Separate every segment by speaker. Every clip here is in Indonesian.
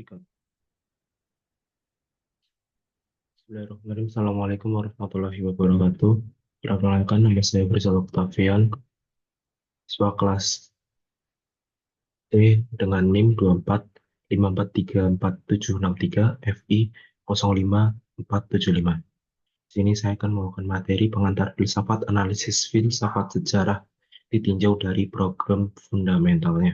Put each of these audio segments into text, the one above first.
Speaker 1: Record. Bismillahirrahmanirrahim. Assalamualaikum warahmatullahi wabarakatuh. Perkenalkan, nama saya Faisal Octavian, siswa kelas D dengan NIM 2454344763 FI 05475. Di sini saya akan membawakan materi pengantar filsafat analisis filsafat sejarah ditinjau dari program fundamentalnya.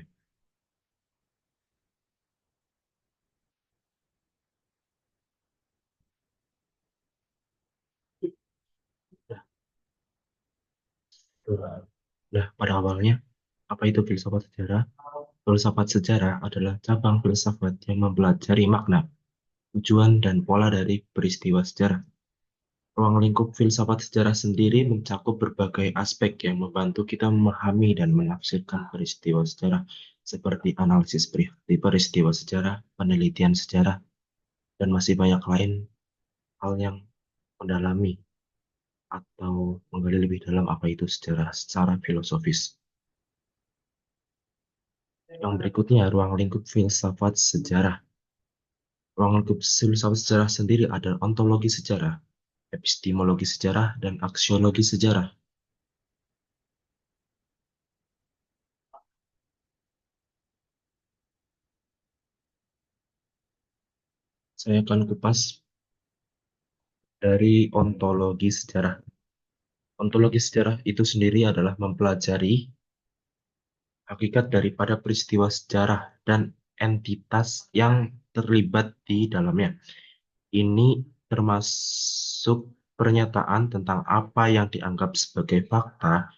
Speaker 1: Nah, pada awalnya, apa itu filsafat sejarah? Filsafat sejarah adalah cabang filsafat yang mempelajari makna, tujuan, dan pola dari peristiwa sejarah. Ruang lingkup filsafat sejarah sendiri mencakup berbagai aspek yang membantu kita memahami dan menafsirkan peristiwa sejarah, seperti analisis peristiwa sejarah, penelitian sejarah, dan masih banyak lain hal yang mendalami atau menggali lebih dalam apa itu sejarah secara filosofis. Yang berikutnya, ruang lingkup filsafat sejarah. Ruang lingkup filsafat sejarah sendiri ada ontologi sejarah, epistemologi sejarah, dan aksiologi sejarah. Saya akan kupas dari ontologi sejarah. Ontologi sejarah itu sendiri adalah mempelajari hakikat daripada peristiwa sejarah dan entitas yang terlibat di dalamnya. Ini termasuk pernyataan tentang apa yang dianggap sebagai fakta,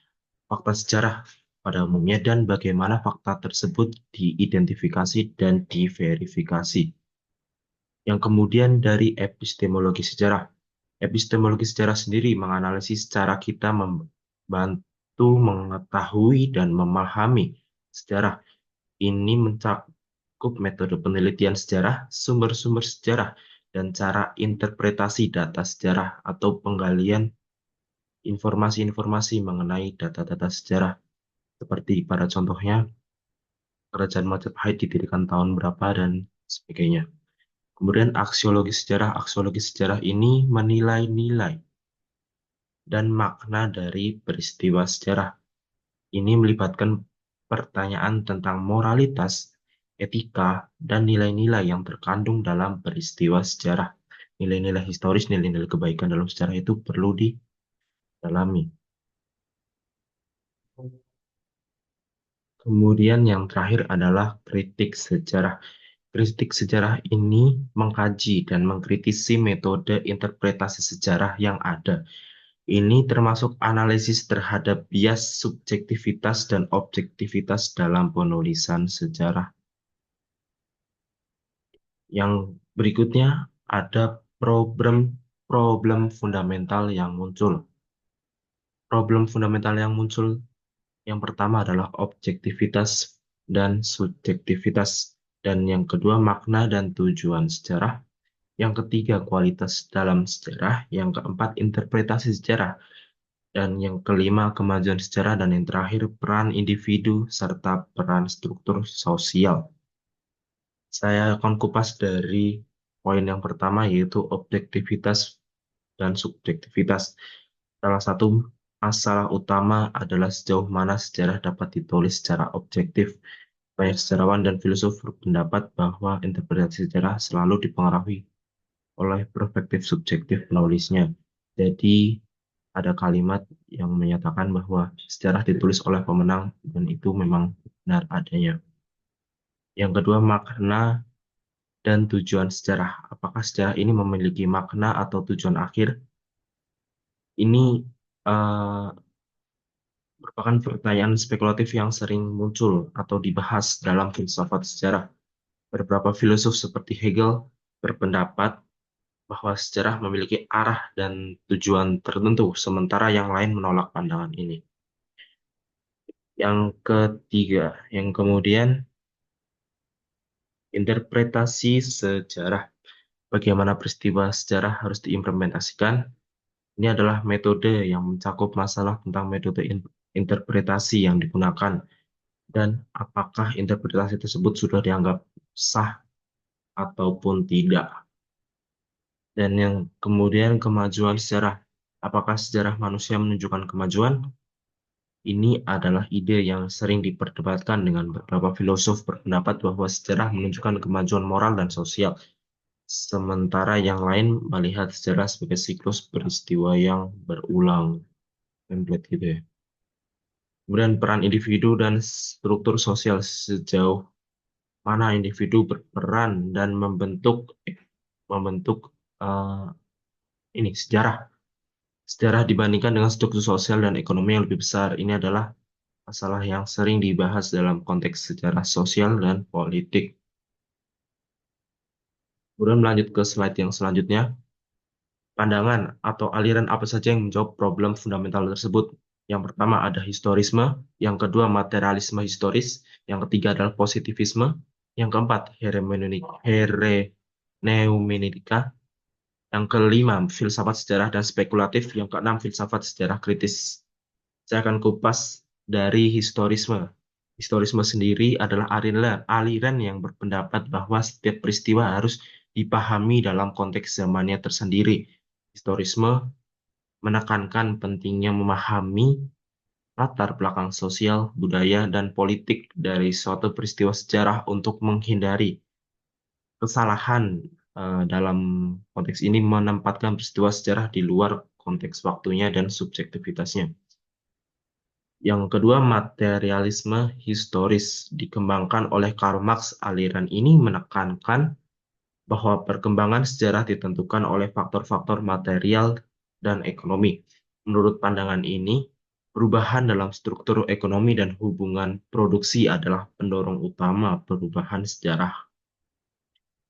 Speaker 1: fakta sejarah pada umumnya, dan bagaimana fakta tersebut diidentifikasi dan diverifikasi. Yang kemudian dari epistemologi sejarah. Epistemologi sejarah sendiri menganalisis cara kita membantu mengetahui dan memahami sejarah. Ini mencakup metode penelitian sejarah, sumber-sumber sejarah, dan cara interpretasi data sejarah atau penggalian informasi-informasi mengenai data-data sejarah. Seperti pada contohnya, Kerajaan Majapahit didirikan tahun berapa dan sebagainya. Kemudian aksiologi sejarah ini menilai nilai dan makna dari peristiwa sejarah. Ini melibatkan pertanyaan tentang moralitas, etika, dan nilai-nilai yang terkandung dalam peristiwa sejarah. Nilai-nilai historis, nilai-nilai kebaikan dalam sejarah itu perlu didalami. Kemudian yang terakhir adalah kritik sejarah. Kritik sejarah ini mengkaji dan mengkritisi metode interpretasi sejarah yang ada. Ini termasuk analisis terhadap bias subjektivitas dan objektivitas dalam penulisan sejarah. Yang berikutnya ada problem fundamental yang muncul. Problem fundamental yang muncul yang pertama adalah objektivitas dan subjektivitas, dan yang kedua makna dan tujuan sejarah. Yang ketiga, kualitas dalam sejarah. Yang keempat, interpretasi sejarah. Dan yang kelima, kemajuan sejarah. Dan yang terakhir, peran individu serta peran struktur sosial. Saya akan kupas dari poin yang pertama, yaitu objektivitas dan subjektivitas. Salah satu masalah utama adalah sejauh mana sejarah dapat ditulis secara objektif. Banyak sejarawan dan filsuf berpendapat bahwa interpretasi sejarah selalu dipengaruhi oleh perspektif subjektif penulisnya. Jadi, ada kalimat yang menyatakan bahwa sejarah ditulis oleh pemenang, dan itu memang benar adanya. Yang kedua, makna dan tujuan sejarah. Apakah sejarah ini memiliki makna atau tujuan akhir? Ini eh, merupakan pertanyaan spekulatif yang sering muncul atau dibahas dalam filsafat sejarah. Beberapa filosof seperti Hegel berpendapat bahwa sejarah memiliki arah dan tujuan tertentu, sementara yang lain menolak pandangan ini. Yang ketiga, yang kemudian interpretasi sejarah. Bagaimana peristiwa sejarah harus diimplementasikan? Ini adalah metode yang mencakup masalah tentang metode interpretasi yang digunakan dan apakah interpretasi tersebut sudah dianggap sah ataupun tidak. Dan yang kemudian kemajuan sejarah. Apakah sejarah manusia menunjukkan kemajuan? Ini adalah ide yang sering diperdebatkan dengan beberapa filosof berpendapat bahwa sejarah menunjukkan kemajuan moral dan sosial, sementara yang lain melihat sejarah sebagai siklus peristiwa yang berulang. Template gitu ya. Kemudian peran individu dan struktur sosial, sejauh mana individu berperan dan membentuk eh, ini sejarah. Sejarah dibandingkan dengan struktur sosial dan ekonomi yang lebih besar. Ini adalah masalah yang sering dibahas dalam konteks sejarah sosial dan politik. Kemudian melanjut ke slide yang selanjutnya. Pandangan atau aliran apa saja yang menjawab problem fundamental tersebut? Yang pertama ada historisme, yang kedua materialisme historis, yang ketiga adalah positivisme, yang keempat hermeneutika, yang kelima filsafat sejarah dan spekulatif, yang keenam filsafat sejarah kritis. Saya akan kupas dari historisme. Historisme sendiri adalah aliran yang berpendapat bahwa setiap peristiwa harus dipahami dalam konteks zamannya tersendiri. Historisme menekankan pentingnya memahami latar belakang sosial, budaya, dan politik dari suatu peristiwa sejarah untuk menghindari kesalahan dalam konteks ini menempatkan peristiwa sejarah di luar konteks waktunya dan subjektivitasnya. Yang kedua, materialisme historis dikembangkan oleh Karl Marx. Aliran ini menekankan bahwa perkembangan sejarah ditentukan oleh faktor-faktor material dan ekonomi. Menurut pandangan ini, perubahan dalam struktur ekonomi dan hubungan produksi adalah pendorong utama perubahan sejarah.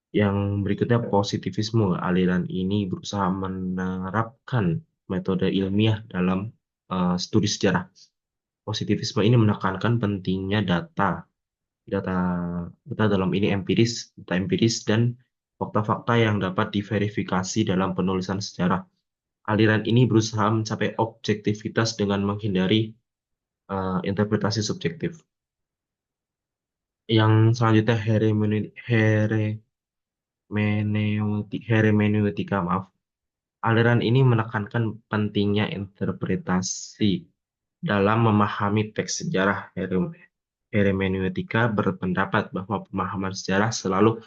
Speaker 1: Yang berikutnya positivisme. Aliran ini berusaha menerapkan metode ilmiah dalam studi sejarah. Positivisme ini menekankan pentingnya data, data dalam ini data empiris dan fakta-fakta yang dapat diverifikasi dalam penulisan sejarah. Aliran ini berusaha mencapai objektivitas dengan menghindari interpretasi subjektif. Yang selanjutnya hermeneutika, maaf. Aliran ini menekankan pentingnya interpretasi dalam memahami teks sejarah. Hermeneutika berpendapat bahwa pemahaman sejarah selalu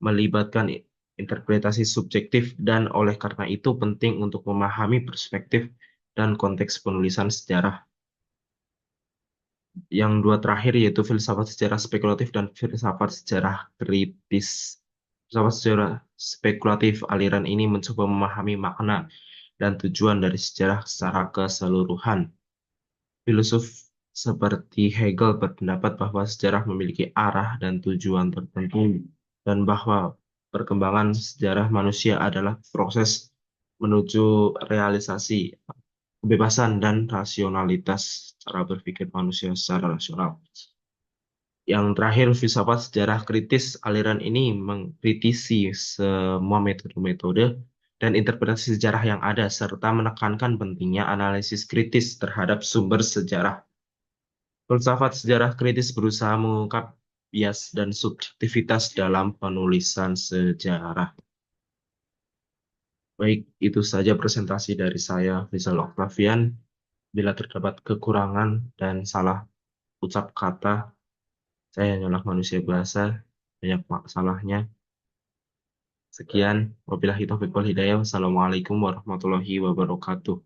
Speaker 1: melibatkan interpretasi subjektif dan oleh karena itu penting untuk memahami perspektif dan konteks penulisan sejarah. Yang dua terakhir yaitu filsafat sejarah spekulatif dan filsafat sejarah kritis. Filsafat sejarah spekulatif, aliran ini mencoba memahami makna dan tujuan dari sejarah secara keseluruhan. Filosof seperti Hegel berpendapat bahwa sejarah memiliki arah dan tujuan tertentu, dan bahwa perkembangan sejarah manusia adalah proses menuju realisasi kebebasan dan rasionalitas cara berpikir manusia secara rasional. Yang terakhir, filsafat sejarah kritis. Aliran ini mengkritisi semua metode-metode dan interpretasi sejarah yang ada, serta menekankan pentingnya analisis kritis terhadap sumber sejarah. Filsafat sejarah kritis berusaha mengungkap bias dan subjektivitas dalam penulisan sejarah. Baik, itu saja presentasi dari saya, Rizal Octavian. Bila terdapat kekurangan dan salah ucap kata, saya hanyalah manusia biasa, banyak salahnya. Sekian, wabillahi taufiq wal hidayah. Wassalamualaikum warahmatullahi wabarakatuh.